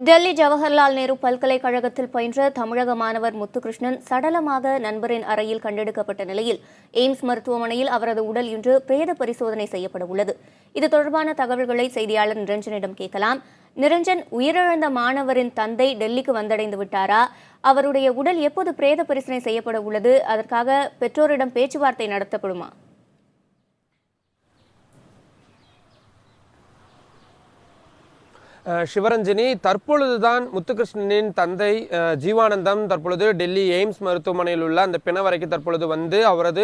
டெல்லி ஜவஹர்லால் நேரு பல்கலைக்கழகத்தில் பயின்ற தமிழக மாணவர் முத்துகிருஷ்ணன் சடலமாக நண்பரின் அறையில் கண்டெடுக்கப்பட்ட நிலையில் எய்ம்ஸ் மருத்துவமனையில் அவரது உடல் இன்று பிரேத பரிசோதனை செய்யப்பட உள்ளது. இது தொடர்பான தகவல்களை செய்தியாளர் நிரஞ்சனிடம் கேட்கலாம். நிரஞ்சன், உயிரிழந்த மாணவரின் தந்தை டெல்லிக்கு வந்தடைந்து விட்டாரா? அவருடைய உடல் எப்போது பிரேத பரிசோதனை செய்யப்பட உள்ளது? அதற்காக பெற்றோரிடம் பேச்சுவார்த்தை நடத்தப்படுமா? சிவரஞ்சனி, தற்பொழுதுதான் முத்துகிருஷ்ணனின் தந்தை ஜீவானந்தம் தற்பொழுது டெல்லி எய்ம்ஸ் மருத்துவமனையில் உள்ள அந்த பிணவறைக்கு தற்பொழுது வந்து அவரது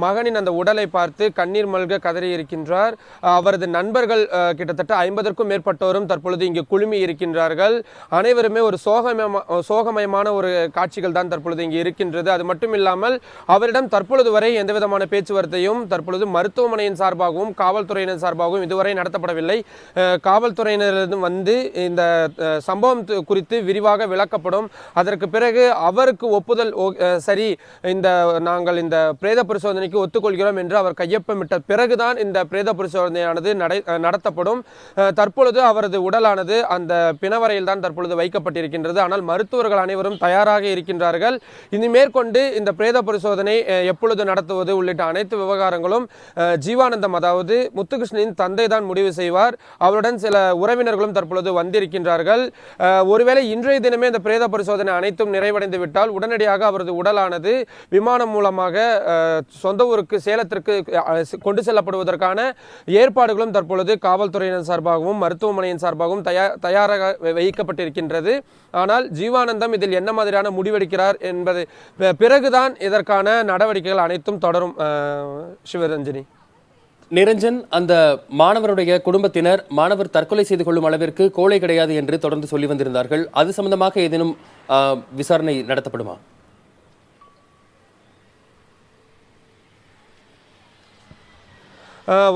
மகனின் அந்த உடலை பார்த்து கண்ணீர் மல்க கதறி இருக்கின்றார். அவரது நண்பர்கள் கிட்டத்தட்ட 50க்கும் மேற்பட்டோரும் தற்பொழுது இங்கு குழுமி இருக்கின்றார்கள். அனைவருமே ஒரு சோகமயமான ஒரு காட்சிகள் தான் தற்பொழுது இங்கு இருக்கின்றது. அது மட்டும் இல்லாமல் அவரிடம் தற்பொழுது வரை எந்தவிதமான பேச்சுவார்த்தையும் தற்பொழுது மருத்துவமனையின் சார்பாகவும் காவல்துறையினர் சார்பாகவும் இதுவரை நடத்தப்படவில்லை. காவல்துறையினரிடம் வந்து இந்த சம்பவம் குறித்து விரிவாக விளக்கப்படும். அதற்கு பிறகு அவருக்கு ஒப்புதல் சரி, நாங்கள் இந்த பிரேத பரிசோதனைக்கு ஒத்துக்கொள்கிறோம் என்று அவர் கையொப்பமிட்ட பிறகுதான் இந்த பிரேத பரிசோதனையானது நடத்தப்படும். தற்பொழுது அவரது உடலானது அந்த பிணவரையில் தான் தற்பொழுது வைக்கப்பட்டிருக்கின்றது. ஆனால் மருத்துவர்கள் அனைவரும் தயாராக இருக்கின்றார்கள். இனி மேற்கொண்டு இந்த பிரேத பரிசோதனை எப்பொழுது நடத்துவது உள்ளிட்ட அனைத்து விவகாரங்களும் ஜீவானந்தம், அதாவது முத்துகிருஷ்ணனின் தந்தை தான் முடிவு செய்வார். அவருடன் சில உறவினர்களும் தற்பொழுது வந்திருக்கின்றார்கள். ஒருவேளை இன்றைய தினமே இந்த பிரேத பரிசோதனை அனைத்தும் நிறைவடைந்து விட்டால் உடனடியாக அவரது உடலானது விமானம் மூலமாக சொந்த ஊருக்கு சேலத்திற்கு கொண்டு செல்லப்படுவதற்கான ஏற்பாடுகளும் தற்பொழுது காவல்துறையினர் சார்பாகவும் மருத்துவமனையின் சார்பாகவும் தயாராக வைக்கப்பட்டிருக்கின்றது. ஆனால் ஜீவானந்தம் இதில் என்ன மாதிரியான முடிவெடுக்கிறார் என்பது பிறகுதான் இதற்கான நடவடிக்கைகள் அனைத்தும் தொடரும். சிவரஞ்சனி, நிரஞ்சன், அந்த மாணவருடைய குடும்பத்தினர் மாணவர் தற்கொலை செய்து கொள்ளும் அளவிற்கு கோழை கிடையாது என்று தொடர்ந்து சொல்லி வந்திருந்தார்கள். அது சம்பந்தமாக ஏதேனும் விசாரணை நடத்தப்படுமா?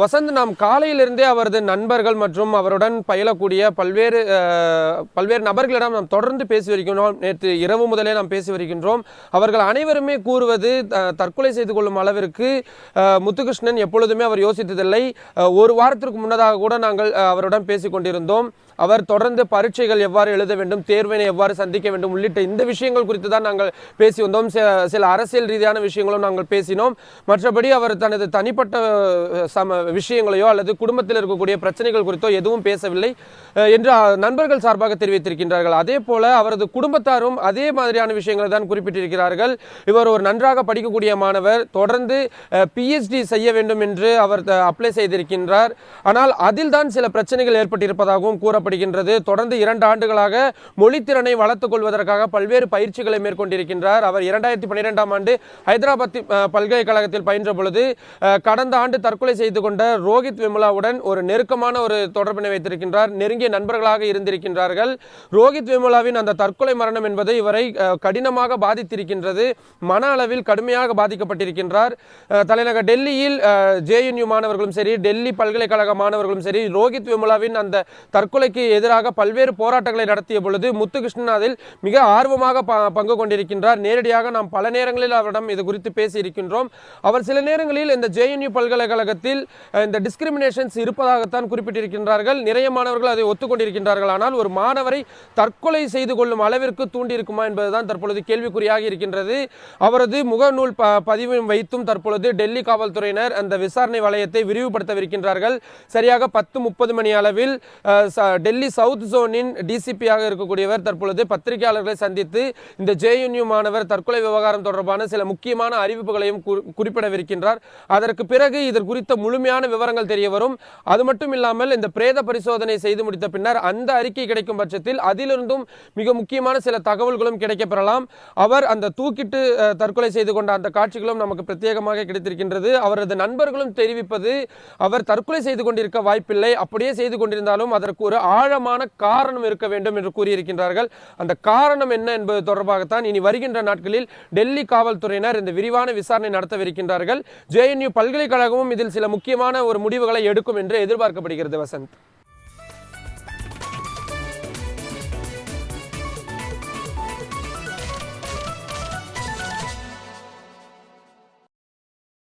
வசந்த், நாம் காலையிலிருந்தே அவரது நண்பர்கள் மற்றும் அவருடன் பயிலக்கூடிய பல்வேறு நபர்களிடம் நாம் தொடர்ந்து பேசி வருகின்றோம். நேற்று இரவு முதலே நாம் பேசி வருகின்றோம். அவர்கள் அனைவருமே கூறுவது தற்கொலை செய்து கொள்ளும் அளவிற்கு முத்துகிருஷ்ணன் எப்பொழுதுமே அவர் யோசித்ததில்லை. ஒரு வாரத்திற்கு முன்னதாக கூட நாங்கள் அவருடன் பேசி கொண்டிருந்தோம். அவர் தொடர்ந்து பரீட்சைகள் எவ்வாறு எழுத வேண்டும், தேர்வினை எவ்வாறு சந்திக்க வேண்டும் உள்ளிட்ட இந்த விஷயங்கள் குறித்து தான் நாங்கள் பேசி வந்தோம். சில அரசியல் ரீதியான விஷயங்களும் நாங்கள் பேசினோம். மற்றபடி அவர் தனது தனிப்பட்ட விஷயங்களையோ அல்லது குடும்பத்தில் இருக்கக்கூடிய பிரச்சனைகள் குறித்தோ எதுவும் பேசவில்லை என்று நண்பர்கள் சார்பாக தெரிவித்திருக்கின்றார்கள். அதே போல அவரது குடும்பத்தாரும் அதே மாதிரியான விஷயங்களை தான் குறிப்பிட்டிருக்கிறார்கள். இவர் ஒரு நன்றாக படிக்கக்கூடிய மாணவர், தொடர்ந்து PhD செய்ய வேண்டும் என்று அவர் அப்ளை செய்திருக்கின்றார். ஆனால் அதில் தான் சில பிரச்சனைகள் ஏற்பட்டிருப்பதாகவும் கூறப்படுகின்றது. தொடர்ந்து 2 ஆண்டுகளாக மொழித்திறனை வளர்த்துக் கொள்வதற்காக பல்வேறு பயிற்சிகளை மேற்கொண்டிருக்கின்றார். அவர் 2012ஆம் ஆண்டு ஹைதராபாத் பல்கலைக்கழகத்தில் பயின்ற பொழுது கடந்த ஆண்டு தற்கொலை செய்து கொண்ட ரோஹித் வெமுலாவுடன் ஒரு நெருக்கமான ஒரு தொடர்பினை வைத்திருக்கின்றார். நெருங்கிய நண்பர்களாக இருந்திருக்கின்றார்கள். ரோஹித் வெமுலாவின் அந்த தற்கொலை மரணம் என்பது இவரை கடினமாக பாதித்திருக்கின்றது. மன அளவில் கடுமையாக பாதிக்கப்பட்டிருக்கின்றார். தலைநகர் டெல்லியில் JNU மாணவர்களும் சரி, டெல்லி பல்கலைக்கழக மாணவர்களும் சரி, ரோஹித் வெமுலாவின் அந்த தற்கொலைக்கு எதிராக பல்வேறு போராட்டங்களை நடத்திய பொழுது முத்துகிருஷ்ணன் அதில் மிக ஆர்வமாக பங்கு கொண்டிருக்கின்றார். நேரடியாக நாம் பல நேரங்களில் அவரிடம் இது குறித்து பேசி இருக்கின்றோம். அவர் சில நேரங்களில் இந்த JNU பல்கலைக்கழகத்தில் இந்த டிஸ்கிரிமினேஷன்ஸ் இருப்பதாகத்தான் குறிப்பிட்டிருக்கின்றார்கள். நிறைய மாணவர்கள் அதை ஒத்துக்கொண்டிருக்கின்றார்கள். ஆனால் ஒரு மாணவரை தற்கொலை செய்து கொள்ளும் அளவிற்கு தூண்டியிருக்குமா என்பதுதான் தற்பொழுது கேள்விக்குறியாக இருக்கின்றது. அவரது முகநூல் பதிவு வைத்தும் தற்பொழுது டெல்லி காவல்துறையினர் அந்த விசாரணை வளையத்தை விரிவுபடுத்தவிருக்கின்றார்கள். சரியாக 10:30 மணி அளவில் டெல்லி சவுத் ஜோனின் DCP-யாக இருக்கக்கூடியவர் தற்பொழுது பத்திரிகையாளர்களை சந்தித்து இந்த JNU மாணவர் தற்கொலை விவகாரம் தொடர்பான சில முக்கியமான அறிவிப்புகளையும் குறிப்பிடவிருக்கின்றார். அதற்கு பிறகு இதற்கு குறித்த முழுமையான விவரங்கள் தெரிய வரும். அது மட்டும் இல்லாமல் இந்த பிரேத பரிசோதனை செய்து முடித்த பின்னர் அந்த அறிக்கை கிடைக்கும் பட்சத்தில் அதிலிருந்தும் மிக முக்கியமான சில தகவல்களும் கிடைக்கப்பெறலாம். அவர் அந்த தூக்கிட்டு தற்கொலை செய்து கொண்ட அந்த காட்சிகளும் நமக்கு பிரத்யேகமாக கிடைத்திருக்கின்றது. அவரது நண்பர்களும் தெரிவிப்பது அவர் தற்கொலை செய்து கொண்டிருக்க வாய்ப்பில்லை, அப்படியே செய்து கொண்டிருந்தாலும் அதற்கு ஒரு ஆழமான காரணம் இருக்க வேண்டும் என்று கூறியிருக்கின்றார்கள். அந்த காரணம் என்ன என்பது தொடர்பாகத்தான் இனி வருகின்ற நாட்களில் டெல்லி காவல்துறையினர் இந்த விரிவான விசாரணை நடத்தவிருக்கின்றார்கள். JNU பல்கலைக்கழகமும் இதில் சில முக்கியமான ஒரு முடிவுகளை எடுக்கும் என்று எதிர்பார்க்கப்படுகிறது. வசந்த்.